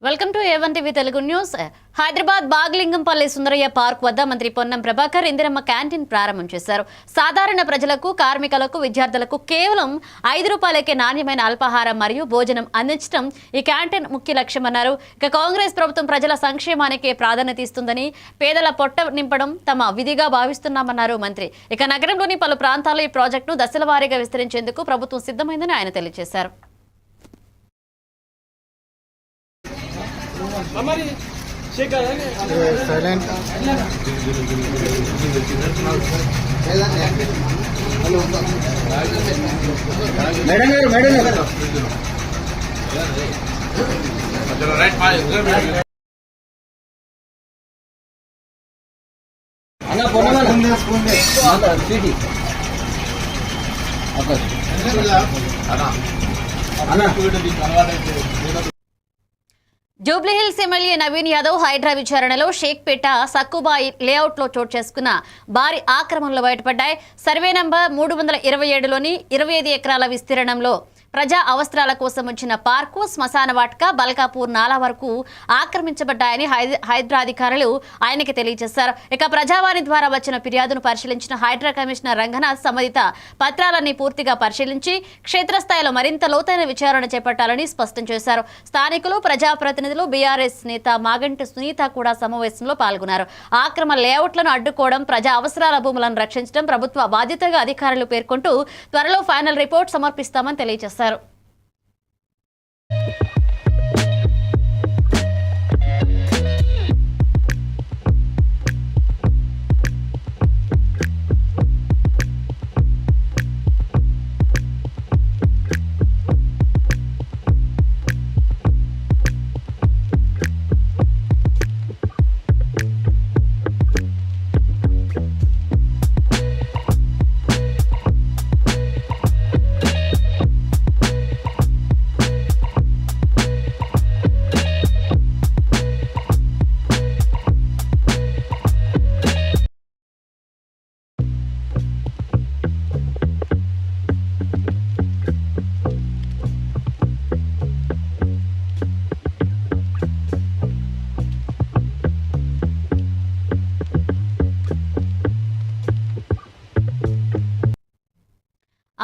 Welcome to A1 TV Telugu news. Hyderabad Bagh Lingampally Sundarayya park వద్ద మంత్రి Ponnam Prabhakar Indiramma canteen ప్రారంభం చేశారు. సాధారణ ప్రజలకు, కార్మికులకు, విద్యార్థులకు కేవలం ₹5కే నాణ్యమైన అల్పాహారం మరియు భోజనం అందించడం ఈ క్యాంటీన్ ముఖ్య లక్ష్యమన్నారు. ఇక కాంగ్రెస్ ప్రభుత్వం ప్రజల సంక్షేమానికి ప్రాధాన్యత ఇస్తుందని, పేదల పొట్ట నింపడం తమ విధిగా భావిస్తున్నామన్నారు మంత్రి. ఇక నగరంలోని పలు ప్రాంతాల్లో ఈ ప్రాజెక్టును దశల వారీగా విస్తరించేందుకు ప్రభుత్వం సిద్ధమైందని ఆయన తెలియజేశారు. జూబ్లీహిల్స్ ఎమ్మెల్యే నవీన్ యాదవ్ హైడ్రా విచారణలో షేక్పేట సక్కుబాయి లేఅవుట్లో చోటు చేసుకున్న భారీ ఆక్రమణలు బయటపడ్డాయి. సర్వే నంబర్ 327లోని 25 ఎకరాల విస్తీర్ణంలో ప్రజా అవసరాల కోసం వచ్చిన పార్కు, శ్మశాన వాటిక, బల్కాపూర్ నాలా వరకు ఆక్రమించబడ్డాయని హైడ్రా అధికారులు ఆయనకి తెలియజేశారు. ఇక ప్రజావాణి ద్వారా వచ్చిన ఫిర్యాదును పరిశీలించిన హైడ్రా కమిషనర్ రంగనాథ్ సంబంధిత పత్రాలన్నీ పూర్తిగా పరిశీలించి క్షేత్రస్థాయిలో మరింత లోతైన విచారణ చేపట్టాలని స్పష్టం చేశారు. స్థానికులు, ప్రజాప్రతినిధులు, బీఆర్ఎస్ నేత మాగంటి సునీత కూడా సమావేశంలో పాల్గొన్నారు. ఆక్రమణ లేఅవుట్లను అడ్డుకోవడం, ప్రజా అవసరాల భూములను రక్షించడం ప్రభుత్వ బాధ్యతగా అధికారులు పేర్కొంటూ త్వరలో ఫైనల్ రిపోర్ట్ సమర్పిస్తామని తెలియజేశారు.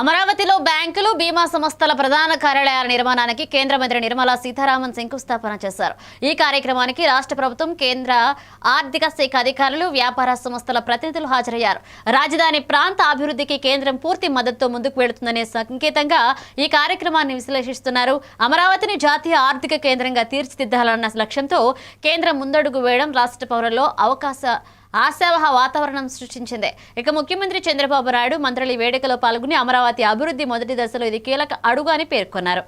అమరావతిలో బ్యాంకులు, బీమా సంస్థల ప్రధాన కార్యాలయాల నిర్మాణానికి కేంద్ర మంత్రి నిర్మలా సీతారామన్ శంకుస్థాపన చేశారు. ఈ కార్యక్రమానికి రాష్ట్ర ప్రభుత్వం, కేంద్ర ఆర్థిక శాఖ అధికారులు, వ్యాపార సంస్థల ప్రతినిధులు హాజరయ్యారు. రాజధాని ప్రాంత అభివృద్ధికి కేంద్రం పూర్తి మద్దతుతో ముందుకు వెళుతుందనే సంకేతంగా ఈ కార్యక్రమాన్ని విశ్లేషిస్తున్నారు. అమరావతిని జాతీయ ఆర్థిక కేంద్రంగా తీర్చిదిద్దాలన్న లక్ష్యంతో కేంద్రం ముందడుగు వేయడం రాష్ట్ర పౌరుల్లో ఆశావహ వాతావరణం సృష్టించింది. ఇక ముఖ్యమంత్రి చంద్రబాబు నాయుడు మంత్రులు ఈ వేడుకలో పాల్గొని అమరావతి అభివృద్ధి మొదటి దశలో ఇది కీలక అడుగు అని పేర్కొన్నారు.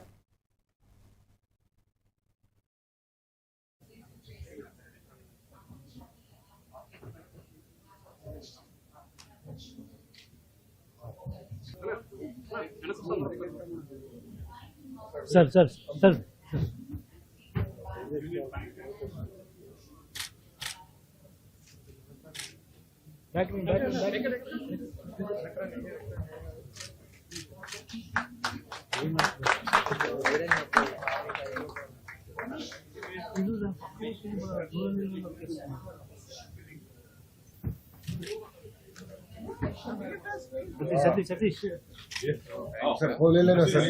Sir Satish. Sir, hold on, sir.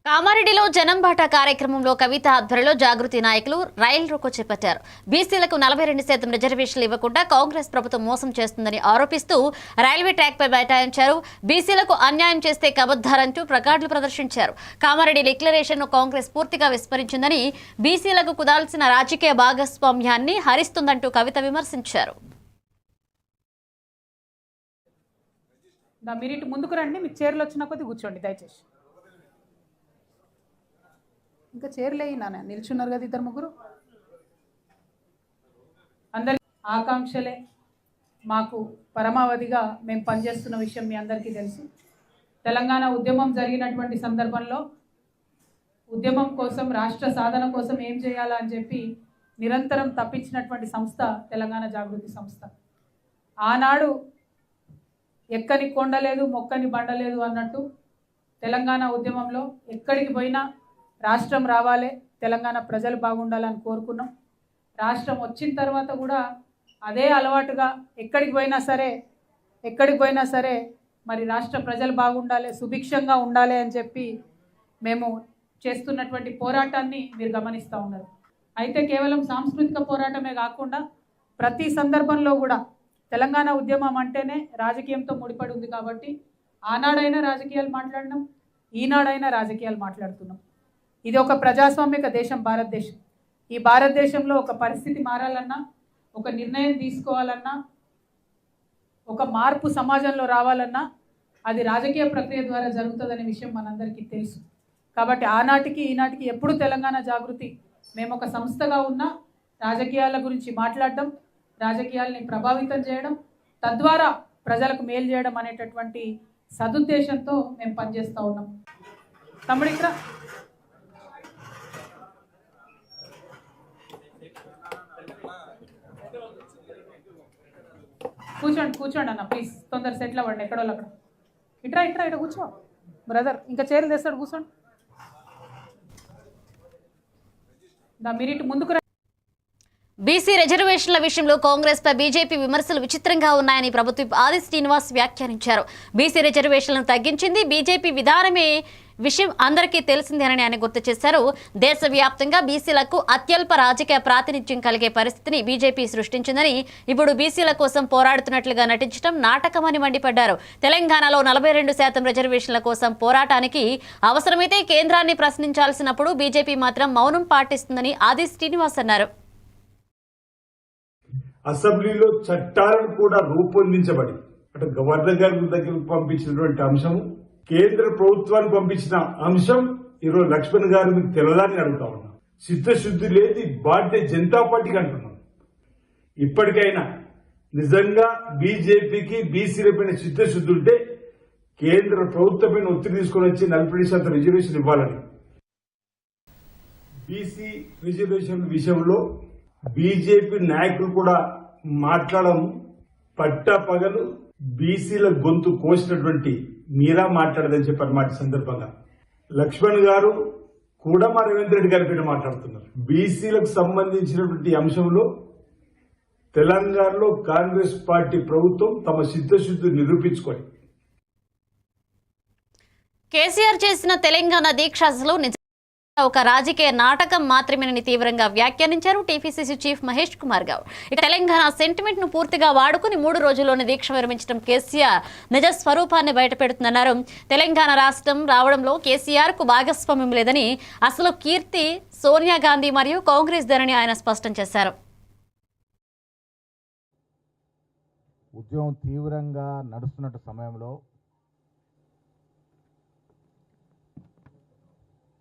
కామారెడ్డిలో జనంబాట కార్యక్రమంలో కవిత ఆధ్వర్యంలో జాగృతి నాయకులు రైలు రోకో చేపట్టారు. బీసీలకు 42% రిజర్వేషన్లు ఇవ్వకుండా కాంగ్రెస్ ప్రభుత్వం మోసం చేస్తుందని ఆరోపిస్తూ రైల్వే ట్రాక్పై బైఠాయించారు. బీసీలకు అన్యాయం చేస్తే కబద్దారంటూ ప్లకార్డులు ప్రదర్శించారు. కామారెడ్డి డిక్లరేషన్ను కాంగ్రెస్ పూర్తిగా విస్మరించిందని, బీసీలకు కుదాల్సిన రాజకీయ భాగస్వామ్యాన్ని హరిస్తుందంటూ కవిత విమర్శించారు. మీరు ఇటు ముందుకు రండి, మీకు చైర్లు వచ్చిన కొద్ది కూర్చోండి దయచేసి. ఇంకా చైర్లు అయినా నిల్చున్నారు కదా ఇద్దరు ముగ్గురు. అందరి ఆకాంక్షలే మాకు పరమావధిగా మేము పనిచేస్తున్న విషయం మీ అందరికీ తెలుసు. తెలంగాణ ఉద్యమం జరిగినటువంటి సందర్భంలో ఉద్యమం కోసం, రాష్ట్ర సాధన కోసం ఏం చేయాలా అని చెప్పి నిరంతరం తప్పించినటువంటి సంస్థ తెలంగాణ జాగృతి సంస్థ. ఆనాడు ఎక్కని కొండలేదు, మొక్కని బండలేదు అన్నట్టు తెలంగాణ ఉద్యమంలో ఎక్కడికి పోయినా రాష్ట్రం రావాలి, తెలంగాణ ప్రజలు బాగుండాలని కోరుకున్నాం. రాష్ట్రం వచ్చిన తర్వాత కూడా అదే అలవాటుగా ఎక్కడికి పోయినా సరే మరి రాష్ట్ర ప్రజలు బాగుండాలి, సుభిక్షంగా ఉండాలి అని చెప్పి మేము చేస్తున్నటువంటి పోరాటాన్ని మీరు గమనిస్తూ ఉన్నారు. అయితే కేవలం సాంస్కృతిక పోరాటమే కాకుండా ప్రతి సందర్భంలో కూడా తెలంగాణ ఉద్యమం అంటేనే రాజకీయంతో ముడిపడి ఉంది కాబట్టి ఆనాడైనా రాజకీయాలు మాట్లాడినాం, ఈనాడైనా రాజకీయాలు మాట్లాడుతున్నాం. ఇది ఒక ప్రజాస్వామిక దేశం భారతదేశం. ఈ భారతదేశంలో ఒక పరిస్థితి మారాలన్నా, ఒక నిర్ణయం తీసుకోవాలన్నా, ఒక మార్పు సమాజంలో రావాలన్నా అది రాజకీయ ప్రక్రియ ద్వారా జరుగుతుందనే విషయం మనందరికీ తెలుసు. కాబట్టి ఆనాటికి ఈనాటికి ఎప్పుడు తెలంగాణ జాగృతి మేము ఒక సంస్థగా ఉన్న రాజకీయాల గురించి మాట్లాడడం, రాజకీయాల్ని ప్రభావితం చేయడం, తద్వారా ప్రజలకు మేలు చేయడం అనేటటువంటి సదుద్దేశంతో మేము పనిచేస్తూ ఉన్నాం. తమ్ముడు ఇక్కడ కూర్చోండి అన్న ప్లీజ్, తొందర సెటిల్ అవ్వండి. ఎక్కడో అక్కడ ఇట్రా కూర్చో బ్రదర్, ఇంకా చైర్లు తెస్తాడు, కూర్చోండి. మీరు ఇటు ముందుకు. బీసీ రిజర్వేషన్ల విషయంలో కాంగ్రెస్ పై బీజేపీ విమర్శలు విచిత్రంగా ఉన్నాయని ప్రభుత్వ ఆది శ్రీనివాస్ వ్యాఖ్యానించారు. బీసీ రిజర్వేషన్లను తగ్గించింది బీజేపీ విధానమే విషయం అందరికీ తెలిసిందేనని ఆయన గుర్తు చేశారు. దేశవ్యాప్తంగా బీసీలకు అత్యల్ప రాజకీయ ప్రాతినిధ్యం కలిగే పరిస్థితిని బీజేపీ సృష్టించిందని, ఇప్పుడు బీసీల కోసం పోరాడుతున్నట్లుగా నటించడం నాటకమని మండిపడ్డారు. తెలంగాణలో 42% రిజర్వేషన్ల కోసం పోరాటానికి అవసరమైతే కేంద్రాన్ని ప్రశ్నించాల్సినప్పుడు బీజేపీ మాత్రం మౌనం పాటిస్తుందని ఆది శ్రీనివాస్ అన్నారు. అసెంబ్లీలో చట్టాలను కూడా రూపొందించబడి అంటే గవర్నర్ గారి దగ్గరకు పంపించినటువంటి అంశం, కేంద్ర ప్రభుత్వానికి పంపించిన అంశం ఈరోజు లక్ష్మణ్ గారు మీకు తెలదని అడుగుతా ఉన్నాం. చిత్తశుద్ధి లేదు భారతీయ జనతా పార్టీకి అంటున్నాం. ఇప్పటికైనా నిజంగా బీజేపీకి బీసీలపైన చిత్తశుద్ధి ఉంటే కేంద్ర ప్రభుత్వమైన ఒత్తిడి తీసుకుని వచ్చి 40% రిజర్వేషన్ ఇవ్వాలని. బీసీ రిజర్వేషన్ విషయంలో బీజేపీ నాయకులు కూడా మాట్లాడడం పట్టపగలు బీసీల గొంతు కోసినటువంటి మీరా మాట్లాడదని చెప్పారు. మాట సందర్భంగా లక్ష్మణ్ గారు కూడా మా రేవంత్ రెడ్డి గారి పైన మాట్లాడుతున్నారు. బీసీలకు సంబంధించినటువంటి అంశంలో తెలంగాణలో కాంగ్రెస్ పార్టీ ప్రభుత్వం తమ సిద్ధశుద్ధి నిరూపించుకొని కేసీఆర్ చేసిన తెలంగాణ దీక్షలు ఒక రాజకీయ నాటకం మాత్రమేనని తీవ్రంగా వ్యాఖ్యానించారు టీపీసీసీ చీఫ్ మహేష్ కుమార్ గౌడ్. ఇక తెలంగాణ సెంటిమెంట్ ను పూర్తిగా వాడుకుని 3 రోజుల్లోనే దీక్ష విరమించడం కేసీఆర్ నిజ స్వరూపాన్ని బయటపెడుతుందన్నారు. తెలంగాణ రాష్ట్రం రావడంలో కేసీఆర్ కు భాగస్వామ్యం లేదని, అసలు కీర్తి సోనియా గాంధీ మరియు కాంగ్రెస్ దని ఆయన స్పష్టం చేశారు. ఉద్యమం తీవ్రంగా నడుస్తున్న సమయంలో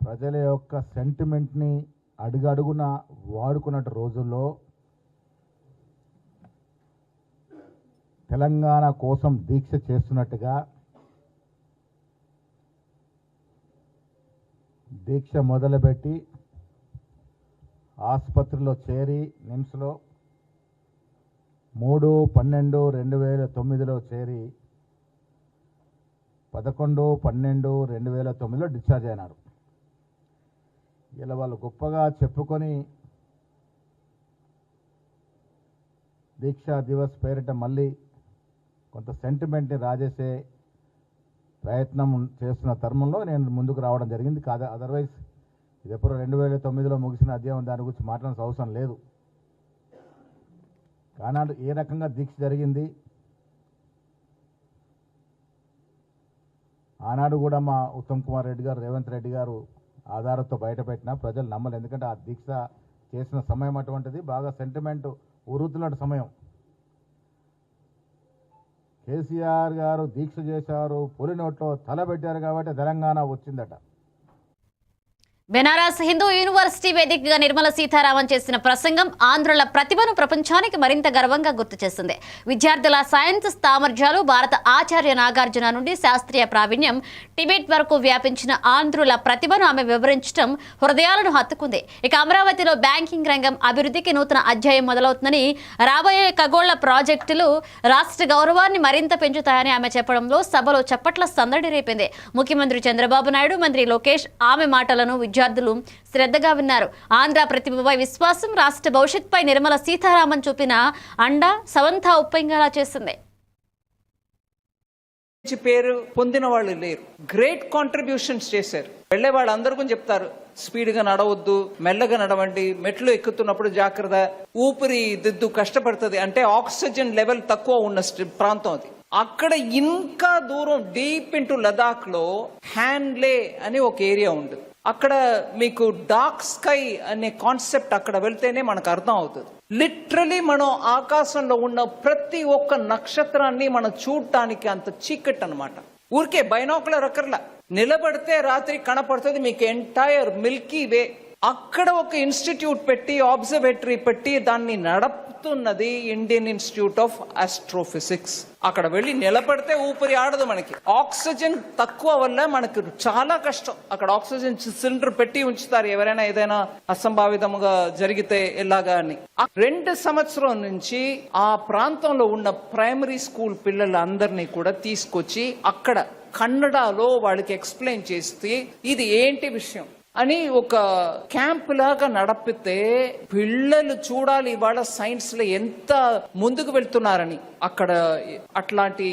ప్రజల యొక్క సెంటిమెంట్ని అడుగడుగున వాడుకున్న రోజుల్లో తెలంగాణ కోసం దీక్ష చేస్తున్నట్టుగా దీక్ష మొదలుపెట్టి ఆసుపత్రిలో చేరి నిమ్స్లో 3/12/2009లో చేరి 11/12/2009లో డిశ్చార్జ్ అయినారు. ఇలా వాళ్ళు గొప్పగా చెప్పుకొని దీక్షా దివస్ పేరిట మళ్ళీ కొంత సెంటిమెంట్ని రాజేసే ప్రయత్నం చేస్తున్న తరుణంలో నేను ముందుకు రావడం జరిగింది. కాదు అదర్వైజ్ ఇది ఎప్పుడు 2009లో ముగిసిన అధ్యాయం, దాని గురించి మాట్లాడాల్సిన అవసరం లేదు. ఆనాడు ఏ రకంగా దీక్ష జరిగింది, ఆనాడు కూడా మా ఉత్తమ్ కుమార్ రెడ్డి గారు, రేవంత్ రెడ్డి గారు ఆధారంతో బయటపెట్టినా ప్రజలు నమ్మలేదు. ఎందుకంటే ఆ దీక్ష చేసిన సమయం అటువంటిది, బాగా సెంటిమెంట్ ఉరుతున్న సమయం. కేసీఆర్ గారు దీక్ష చేశారు, పులి నోట్లో తలబెట్టారు కాబట్టి తెలంగాణ వచ్చిందట. బెనారస్ హిందూ యూనివర్సిటీ వేదికగా నిర్మలా సీతారామన్ చేసిన ప్రసంగం ఆంధ్రుల ప్రతిభను ప్రపంచానికి మరింత గర్వంగా గుర్తు చేసింది. విద్యార్థుల సైన్స్ సామర్థ్యాలు, భారత ఆచార్య నాగార్జున నుండి శాస్త్రీయ ప్రావీణ్యం టిబెట్ వరకు వ్యాపించిన ఆంధ్రుల ప్రతిభను ఆమె వివరించడం హృదయాలను హత్తుకుంది. ఇక అమరావతిలో బ్యాంకింగ్ రంగం అభివృద్ధికి నూతన అధ్యాయం మొదలవుతుందని, రాబోయే ఖగోళ ప్రాజెక్టులు రాష్ట్ర గౌరవాన్ని మరింత పెంచుతాయని ఆమె చెప్పడంలో సభలో చప్పట్ల సందడి రేపింది. ముఖ్యమంత్రి చంద్రబాబు నాయుడు, మంత్రి లోకేష్ ఆమె మాటలను విద్యార్థులు శ్రద్ధగా విన్నారు. ఆంధ్ర ప్రతిభపై విశ్వాసం, రాష్ట్ర భవిష్యత్తుపై నిర్మలా సీతారామన్ చూపిన అండ సవంతా ఉప్పొంగేలా చేసింది. పేరు పొందిన వాళ్ళు లేరు, గ్రేట్ కాంట్రిబ్యూషన్స్ చేశారు. వెళ్లే వాళ్ళందరూ కూడా చెప్తారు, స్పీడ్ గా నడవద్దు, మెల్లగా నడవండి, మెట్లు ఎక్కుతున్నప్పుడు జాగ్రత్త, ఊపిరి దిద్దు కష్టపడుతుంది అంటే ఆక్సిజన్ లెవెల్ తక్కువ ఉన్న ప్రాంతం అది. అక్కడ ఇంకా దూరం డీప్ ఇంటూ లదాఖ్ లో హ్యాన్లే అని ఒక ఏరియా ఉంది. అక్కడ మీకు డార్క్ స్కై అనే కాన్సెప్ట్ అక్కడ వెళ్తేనే మనకు అర్థం అవుతుంది. లిటరలీ మనం ఆకాశంలో ఉన్న ప్రతి ఒక్క నక్షత్రాన్ని మనం చూడటానికి అంత చీకట్ అన్నమాట. ఊరికే బైనాకులర్ అక్కర్లా, నిలబడితే రాత్రి కనపడుతుంది మీకు ఎంటైర్ మిల్కీ వే. అక్కడ ఒక ఇన్స్టిట్యూట్ పెట్టి, ఆబ్జర్వేటరీ పెట్టి దాన్ని నడుపుతున్నది ఇండియన్ ఇన్స్టిట్యూట్ ఆఫ్ ఆస్ట్రోఫిజిక్స్. అక్కడ వెళ్ళి నిలబడితే ఊపిరి ఆడదు, మనకి ఆక్సిజన్ తక్కువ వల్ల మనకు చాలా కష్టం. అక్కడ ఆక్సిజన్ సిలిండర్ పెట్టి ఉంచుతారు ఎవరైనా ఏదైనా అసంభావితంగా జరిగితే ఎలాగా అని. 2 సంవత్సరం నుంచి ఆ ప్రాంతంలో ఉన్న ప్రైమరీ స్కూల్ పిల్లలందరినీ కూడా తీసుకొచ్చి అక్కడ కన్నడలో వాళ్ళకి ఎక్స్ప్లెయిన్ చేస్తే ఇది ఏంటి విషయం అని ఒక క్యాంప్ లాగా నడిపితే పిల్లలు చూడాలి ఇవాళ సైన్స్ లో ఎంత ముందుకు వెళ్తున్నారని. అక్కడ అట్లాంటి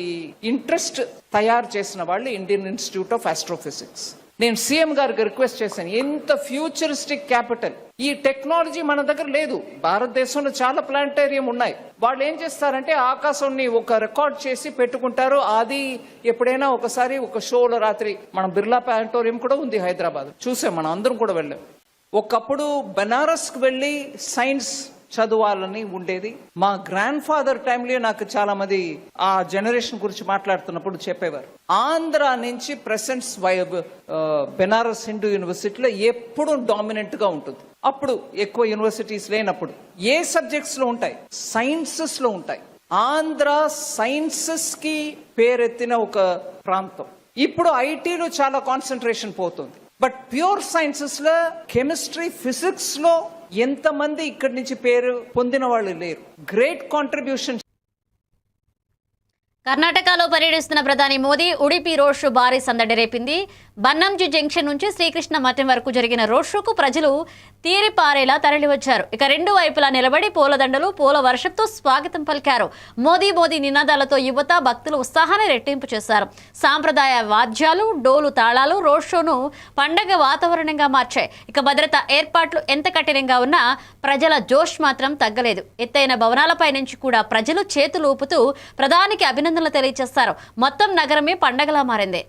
ఇంట్రెస్ట్ తయారు చేసిన వాళ్ళు ఇండియన్ ఇన్స్టిట్యూట్ ఆఫ్ ఆస్ట్రోఫిజిక్స్. నేను సీఎం గారికి రిక్వెస్ట్ చేశాను, ఎంత ఫ్యూచరిస్టిక్ క్యాపిటల్, ఈ టెక్నాలజీ మన దగ్గర లేదు. భారతదేశంలో చాలా ప్లానటేరియం ఉన్నాయి. వాళ్ళు ఏం చేస్తారంటే ఆకాశాన్ని ఒక రికార్డ్ చేసి పెట్టుకుంటారు. అది ఎప్పుడైనా ఒకసారి ఒక షోలో రాత్రి, మనం బిర్లా ప్లానటోరియం కూడా ఉంది హైదరాబాద్, చూసాం, మనం అందరం కూడా వెళ్ళాం. ఒకప్పుడు బెనారస్కి వెళ్ళి సైన్స్ చదవాలని ఉండేది. మా గ్రాండ్ ఫాదర్ టైంలో నాకు చాలా మంది ఆ జనరేషన్ గురించి మాట్లాడుతున్నప్పుడు చెప్పేవారు, ఆంధ్ర నుంచి ప్రెసెంట్స్ బెనారస్ హిందూ యూనివర్సిటీలో ఎప్పుడు డామినెంట్ గా ఉంటుంది. అప్పుడు ఎక్కువ యూనివర్సిటీస్ లేనప్పుడు ఏ సబ్జెక్ట్స్ లో ఉంటాయి, సైన్సెస్ లో ఉంటాయి. ఆంధ్ర సైన్సెస్ కి పేరెత్తిన ఒక ప్రాంతం. ఇప్పుడు ఐటీలో చాలా కాన్సన్ట్రేషన్ పోతుంది. బట్ ప్యూర్ సైన్సెస్ లో, కెమిస్ట్రీ, ఫిజిక్స్ లో ఎంతమంది ఇక్కడి నుంచి పేరు పొందిన వాళ్ళు లేరు. Great contribution. కర్ణాటకలో పర్యటిస్తున్న ప్రధాని మోదీ ఉడిపి రోడ్ షో భారీ సందడి రేపింది. బన్నంజీ జంక్షన్ నుంచి శ్రీకృష్ణ మఠం వరకు జరిగిన రోడ్ షోకు ప్రజలు తీరిపారేలా తరలివచ్చారు. ఇక 2 వైపులా నిలబడి పూలదండలు, పూల వర్షంతో స్వాగతం పలికారు. మోదీ మోదీ నినాదాలతో యువత, భక్తులు ఉత్సాహాన్ని రెట్టింపు చేశారు. సాంప్రదాయ వాద్యాలు, డోలు తాళాలు రోడ్ షోను పండగ వాతావరణంగా మార్చాయి. ఇక భద్రతా ఏర్పాట్లు ఎంత కఠినంగా ఉన్నా ప్రజల జోష్ మాత్రం తగ్గలేదు. ఎత్తైన భవనాలపై నుంచి కూడా ప్రజలు చేతులు ఊపుతూ ప్రధానికి అభినందనలు తెలియజేస్తారు. మొత్తం నగరమే పండగలా మారింది.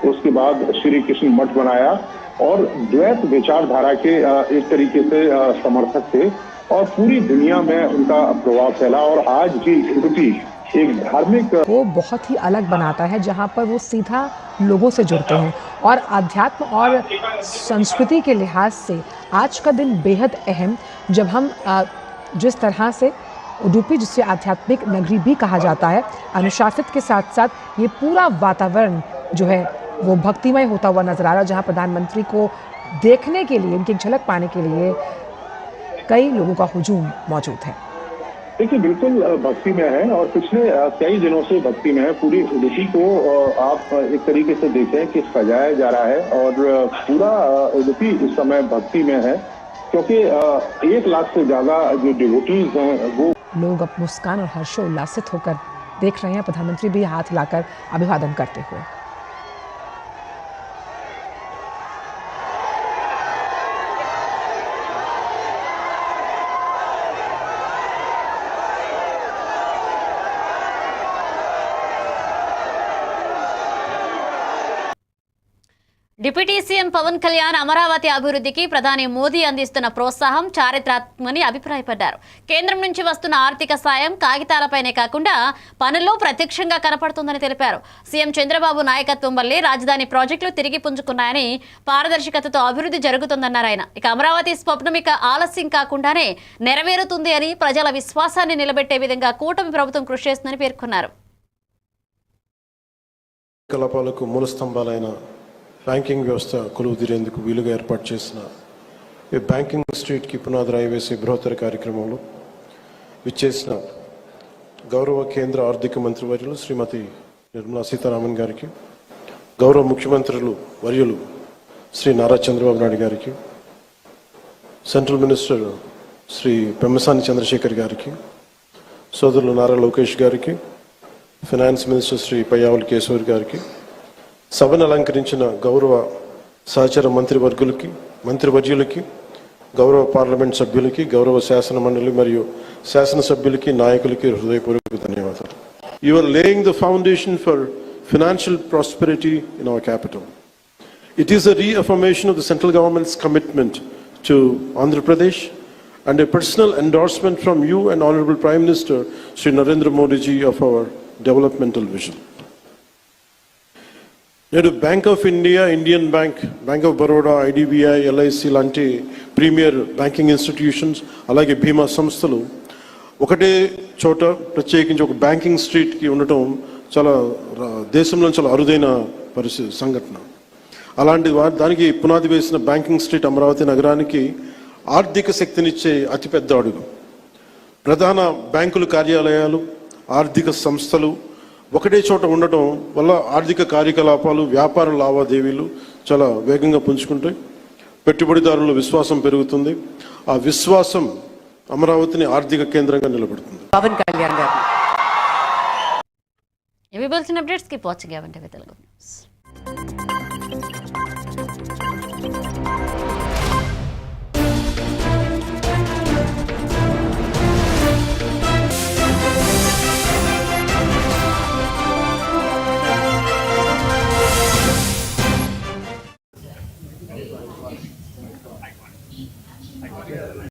उसके बाद श्री कृष्ण मठ बनाया और द्वैत विचारधारा के एक तरीके से समर्थक थे और पूरी दुनिया में उनका प्रभाव फैला और आज भी उडुपी एक धार्मिक वो बहुत ही अलग बनाता है, जहाँ पर वो सीधा लोगों से जुड़ते हैं। और अध्यात्म और संस्कृति के लिहाज से आज का दिन बेहद अहम, जब हम जिस तरह से उडुपी, जिसे आध्यात्मिक नगरी भी कहा जाता है, अनुशासित के साथ साथ ये पूरा वातावरण जो है वो भक्तिमय होता हुआ नजर आ रहा है, जहाँ प्रधानमंत्री को देखने के लिए, उनकी झलक पाने के लिए कई लोगों का हुजूम मौजूद है। देखिए बिल्कुल भक्ति में है और पिछले कई दिनों से भक्ति में है। पूरी उडुपी को आप एक तरीके से देखें कि सजाया जा रहा है और पूरा उडुपी इस समय भक्ति में है, क्योंकि 1 लाख से ज्यादा जो डिवोटीज हैं वो लोग अब मुस्कान और हर्षोल्लासित होकर देख रहे हैं, प्रधानमंत्री भी हाथ हिलाकर अभिवादन करते हुए। డిప్యూటీ సీఎం పవన్ కళ్యాణ్ అమరావతి అభివృద్ధికి ప్రధాని మోదీ అందిస్తున్న ప్రోత్సాహం చారిత్రాత్మకమని అభిప్రాయపడ్డారు. కేంద్రం నుంచి వస్తున్న ఆర్థిక సాయం కాగితాలపైనే కాకుండా పనుల్లో ప్రత్యక్షంగా కనపడుతుందని తెలిపారు. సీఎం చంద్రబాబు నాయకత్వం వల్లే రాజధాని ప్రాజెక్టులు తిరిగి పుంజుకున్నాయని, పారదర్శకతతో అభివృద్ధి జరుగుతుందన్నారు ఆయన. ఇక అమరావతి స్వప్నం ఇక ఆలస్యం కాకుండానే నెరవేరుతుంది అని, ప్రజల విశ్వాసాన్ని నిలబెట్టే విధంగా కూటమి ప్రభుత్వం కృషి చేస్తుందని పేర్కొన్నారు. కలాపాలకు మూల స్తంభాలైన బ్యాంకింగ్ వ్యవస్థ కొలువు తీరేందుకు వీలుగా ఏర్పాటు చేసిన ఈ బ్యాంకింగ్ స్ట్రీట్కి పునాది రాయి వేసే బృహత్తర కార్యక్రమంలో విచ్చేసిన గౌరవ కేంద్ర ఆర్థిక మంత్రివర్యులు శ్రీమతి నిర్మలా సీతారామన్ గారికి, గౌరవ ముఖ్యమంత్రులు వర్యులు శ్రీ నారా చంద్రబాబు నాయుడు గారికి, సెంట్రల్ మినిస్టర్ శ్రీ పెమ్మసాని చంద్రశేఖర్ గారికి, సోదరులు నారా లోకేష్ గారికి, ఫైనాన్స్ మినిస్టర్ శ్రీ పయ్యావుల కేశవర్ గారికి, సభను అలంకరించిన గౌరవ సహచర మంత్రివర్యులకి, గౌరవ పార్లమెంట్ సభ్యులకి, గౌరవ శాసన మండలి మరియు శాసనసభ్యులకి, నాయకులకి హృదయపూర్వక ధన్యవాదాలు. You are laying the foundation for financial prosperity in our capital. It is a reaffirmation of the central government's commitment to Andhra Pradesh and a personal endorsement from you and Honorable Prime Minister Sri Narendra Modi ji of our developmental vision. నేడు bank of India, Indian bank, bank of Baroda, IDBI, LIC లాంటి premier banking institutions, అలాగే బీమా సంస్థలు ఒకటే చోట ప్రత్యేకించి ఒక banking స్ట్రీట్కి ఉండటం చాలా దేశంలో చాలా అరుదైన సంఘటన. అలాంటి దానికి పునాది వేసిన బ్యాంకింగ్ స్ట్రీట్ అమరావతి నగరానికి ఆర్థిక శక్తినిచ్చే అతిపెద్ద అడుగు. ప్రధాన బ్యాంకుల కార్యాలయాలు, ఆర్థిక సంస్థలు ఒకటే చోట ఉండటం వల్ల ఆర్థిక కార్యకలాపాలు, వ్యాపార లావాదేవీలు చాలా వేగంగా పుంజుకుంటాయి. పెట్టుబడిదారుల విశ్వాసం పెరుగుతుంది. ఆ విశ్వాసం అమరావతిని ఆర్థిక కేంద్రంగా నిలబెడుతుంది. పవన్ కళ్యాణ్ గారు ఇవి బులెటిన్ అప్డేట్స్ కి వాచింగ్.